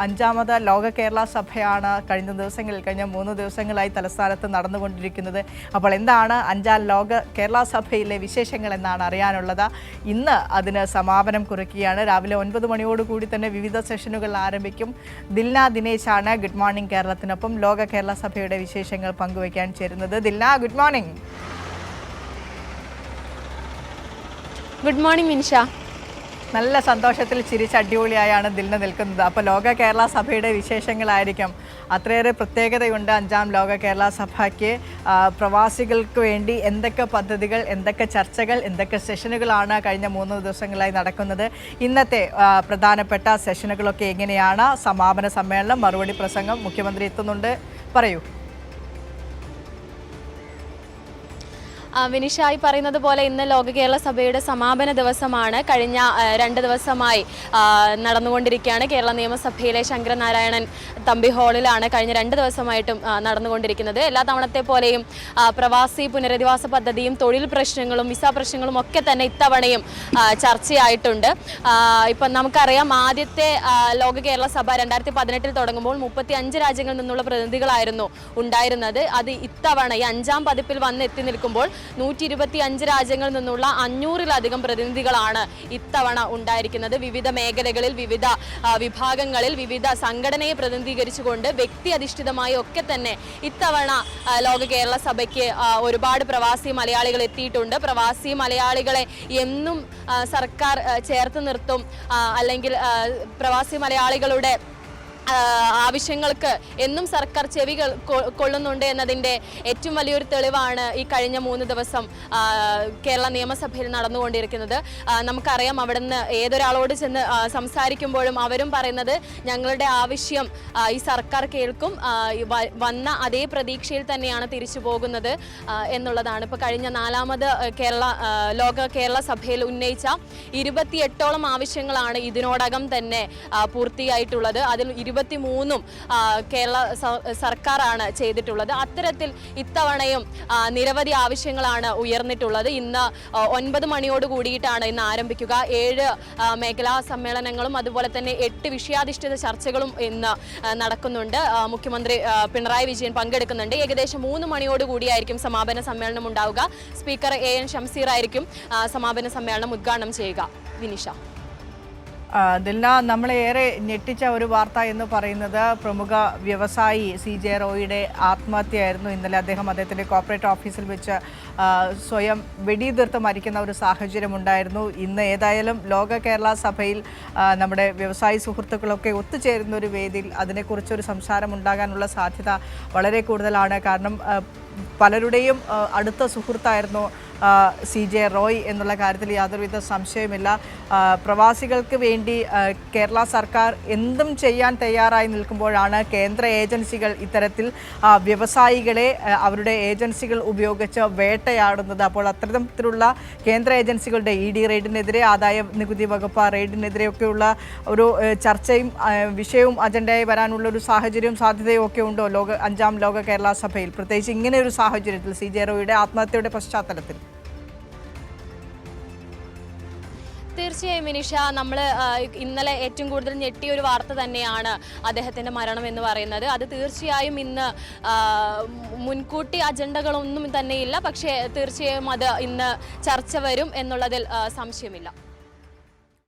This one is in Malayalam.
അഞ്ചാമത് ലോക കേരള സഭയാണ് കഴിഞ്ഞ 3 ദിവസങ്ങളായി തലസ്ഥാനത്ത് നടന്നുകൊണ്ടിരിക്കുന്നത്. അപ്പോൾ എന്താണ് അഞ്ചാം ലോക കേരള സഭയിലെ വിശേഷങ്ങൾ എന്നാണ് അറിയാനുള്ളത്. ഇന്ന് അതിന് സമാപനം കുറിക്കുകയാണ്. രാവിലെ 9 മണിയോടുകൂടി തന്നെ വിവിധ സെഷനുകൾ ആരംഭിക്കും. ദിൽന ദിനേശാണ് ഗുഡ് മോർണിംഗ് കേരളത്തിനൊപ്പം ലോക കേരള സഭയുടെ വിശേഷങ്ങൾ പങ്കുവയ്ക്കാൻ ചേരുന്നത്. Dilna, good morning. Good morning Minsha. നല്ല സന്തോഷത്തിൽ ചിരിച്ച് അടിപൊളിയായാണ് ദിൽന നിൽക്കുന്നത്. അപ്പോൾ ലോക കേരള സഭയുടെ വിശേഷങ്ങളായിരിക്കും. അത്രയേറെ പ്രത്യേകതയുണ്ട് അഞ്ചാം ലോക കേരള സഭയ്ക്ക്. പ്രവാസികൾക്ക് വേണ്ടി എന്തൊക്കെ പദ്ധതികൾ, എന്തൊക്കെ ചർച്ചകൾ, എന്തൊക്കെ സെഷനുകളാണ് കഴിഞ്ഞ 3 ദിവസങ്ങളായി നടക്കുന്നത്. ഇന്നത്തെ പ്രധാനപ്പെട്ട സെഷനുകളൊക്കെ എങ്ങനെയാണ്? സമാപന സമ്മേളനം, മറുപടി പ്രസംഗം, മുഖ്യമന്ത്രി എത്തുന്നുണ്ട്. പറയൂ. വിനിഷായി പറയുന്നത് പോലെ ഇന്ന് ലോക കേരള സഭയുടെ സമാപന ദിവസമാണ്. കഴിഞ്ഞ 2 ദിവസമായി നടന്നുകൊണ്ടിരിക്കുകയാണ്. കേരള നിയമസഭയിലെ ശങ്കരനാരായണൻ തമ്പി ഹാളിലാണ് കഴിഞ്ഞ 2 ദിവസമായിട്ടും നടന്നുകൊണ്ടിരിക്കുന്നത്. എല്ലാ തവണത്തെ പോലെയും പ്രവാസി പുനരധിവാസ പദ്ധതിയും തൊഴിൽ പ്രശ്നങ്ങളും വിസ പ്രശ്നങ്ങളും ഒക്കെ തന്നെ ഇത്തവണയും ചർച്ചയായിട്ടുണ്ട്. ഇപ്പം നമുക്കറിയാം, ആദ്യത്തെ ലോക കേരള സഭ 2018 തുടങ്ങുമ്പോൾ 35 രാജ്യങ്ങളിൽ നിന്നുള്ള പ്രതിനിധികളായിരുന്നു ഉണ്ടായിരുന്നത്. അത് ഇത്തവണ ഈ 5ാം പതിപ്പിൽ വന്ന് എത്തി നിൽക്കുമ്പോൾ 125 രാജ്യങ്ങളിൽ നിന്നുള്ള 500-ലധികം പ്രതിനിധികളാണ് ഇത്തവണ ഉണ്ടായിരിക്കുന്നത്. വിവിധ മേഖലകളിൽ, വിവിധ വിഭാഗങ്ങളിൽ, വിവിധ സംഘടനയെ പ്രതിനിധീകരിച്ചുകൊണ്ട് വ്യക്തി അധിഷ്ഠിതമായി ഒക്കെ തന്നെ ഇത്തവണ ലോക കേരള സഭയ്ക്ക് ഒരുപാട് പ്രവാസി മലയാളികൾ എത്തിയിട്ടുണ്ട്. പ്രവാസി മലയാളികളെ എന്നും സർക്കാർ ചേർത്ത് നിർത്തും, അല്ലെങ്കിൽ പ്രവാസി മലയാളികളുടെ ആവശ്യങ്ങൾക്ക് എന്നും സർക്കാർ ചെവി കൊള്ളുന്നുണ്ട് എന്നതിൻ്റെ ഏറ്റവും വലിയൊരു തെളിവാണ് ഈ കഴിഞ്ഞ 3 ദിവസം കേരള നിയമസഭയിൽ നടന്നുകൊണ്ടിരിക്കുന്നത്. നമുക്കറിയാം, അവിടുന്ന് ഏതൊരാളോട് ചെന്ന് സംസാരിക്കുമ്പോഴും അവരും പറയുന്നത് ഞങ്ങളുടെ ആവശ്യം ഈ സർക്കാർ കേൾക്കും, വന്ന അതേ പ്രതീക്ഷയിൽ തന്നെയാണ് തിരിച്ചു പോകുന്നത് എന്നുള്ളതാണ്. ഇപ്പോൾ കഴിഞ്ഞ 4ാമത് ലോക കേരള സഭയിൽ ഉന്നയിച്ച 28ഓളം ആവശ്യങ്ങളാണ് ഇതിനോടകം തന്നെ പൂർത്തിയായിട്ടുള്ളത്. അതിൽ 23ഉം കേരള സർക്കാരാണ് ചെയ്തിട്ടുള്ളത്. അത്തരത്തിൽ ഇത്തവണയും നിരവധി ആവശ്യങ്ങളാണ് ഉയർന്നിട്ടുള്ളത്. ഇന്ന് 9 മണിയോട് കൂടിയിട്ടാണ് ഇന്ന് ആരംഭിക്കുക. 7 മേഖലാ സമ്മേളനങ്ങളും അതുപോലെ തന്നെ 8 വിഷയാധിഷ്ഠിത ചർച്ചകളും ഇന്ന് നടക്കുന്നുണ്ട്. മുഖ്യമന്ത്രി പിണറായി വിജയൻ പങ്കെടുക്കുന്നുണ്ട്. ഏകദേശം 3 മണിയോട് കൂടിയായിരിക്കും സമാപന സമ്മേളനം ഉണ്ടാവുക. സ്പീക്കർ AN ഷംസീർ ആയിരിക്കും സമാപന സമ്മേളനം ഉദ്ഘാടനം ചെയ്യുക. വിനിഷ. ദിൽന, നമ്മളേറെ ഞെട്ടിച്ച ഒരു വാർത്ത എന്ന് പറയുന്നത് പ്രമുഖ വ്യവസായി CJ റോയിയുടെ ആത്മഹത്യയായിരുന്നു. ഇന്നലെ അദ്ദേഹത്തിൻ്റെ കോർപ്പറേറ്റ് ഓഫീസിൽ വെച്ച് സ്വയം വെടിയുതിർത്ത് മരിക്കുന്ന ഒരു സാഹചര്യമുണ്ടായിരുന്നു. ഇന്ന് ഏതായാലും ലോക കേരള സഭയിൽ നമ്മുടെ വ്യവസായി സുഹൃത്തുക്കളൊക്കെ ഒത്തുചേരുന്ന ഒരു വേദിയിൽ അതിനെക്കുറിച്ചൊരു സംസാരം ഉണ്ടാകാനുള്ള സാധ്യത വളരെ കൂടുതലാണ്. കാരണം പലരുടെയും അടുത്ത സുഹൃത്തായിരുന്നു CJ റോയ് എന്നുള്ള കാര്യത്തിൽ യാതൊരുവിധ സംശയമില്ല. പ്രവാസികൾക്ക് വേണ്ടി കേരള സർക്കാർ എന്തും ചെയ്യാൻ തയ്യാറായി നിൽക്കുമ്പോഴാണ് കേന്ദ്ര ഏജൻസികൾ ഇത്തരത്തിൽ വ്യവസായികളെ അവരുടെ ഏജൻസികൾ ഉപയോഗിച്ച് വേട്ടയാടുന്നത്. അപ്പോൾ അത്തരത്തിലുള്ള കേന്ദ്ര ഏജൻസികളുടെ ED റെയ്ഡിനെതിരെ, ആദായ നികുതി വകുപ്പ് റെയ്ഡിനെതിരെയൊക്കെയുള്ള ഒരു ചർച്ചയും വിഷയവും അജണ്ടയായി വരാനുള്ള ഒരു സാഹചര്യവും സാധ്യതയും ഒക്കെ ഉണ്ടോ 5ാം ലോക കേരള സഭയിൽ, പ്രത്യേകിച്ച് ഇങ്ങനെ ഒരു സാഹചര്യത്തിൽ CJ റോയിയുടെ ആത്മഹത്യയുടെ പശ്ചാത്തലത്തിൽ? തീർച്ചയായും മിനിഷ, നമ്മൾ ഇന്നലെ ഏറ്റവും കൂടുതൽ ഞെട്ടിയ ഒരു വാർത്ത തന്നെയാണ് അദ്ദേഹത്തിൻ്റെ മരണം എന്ന് പറയുന്നത്. അത് തീർച്ചയായും ഇന്ന് മുൻകൂട്ടി അജണ്ടകളൊന്നും തന്നെയില്ല, പക്ഷേ തീർച്ചയായും അത് ഇന്ന് ചർച്ച വരും എന്നുള്ളതിൽ സംശയമില്ല.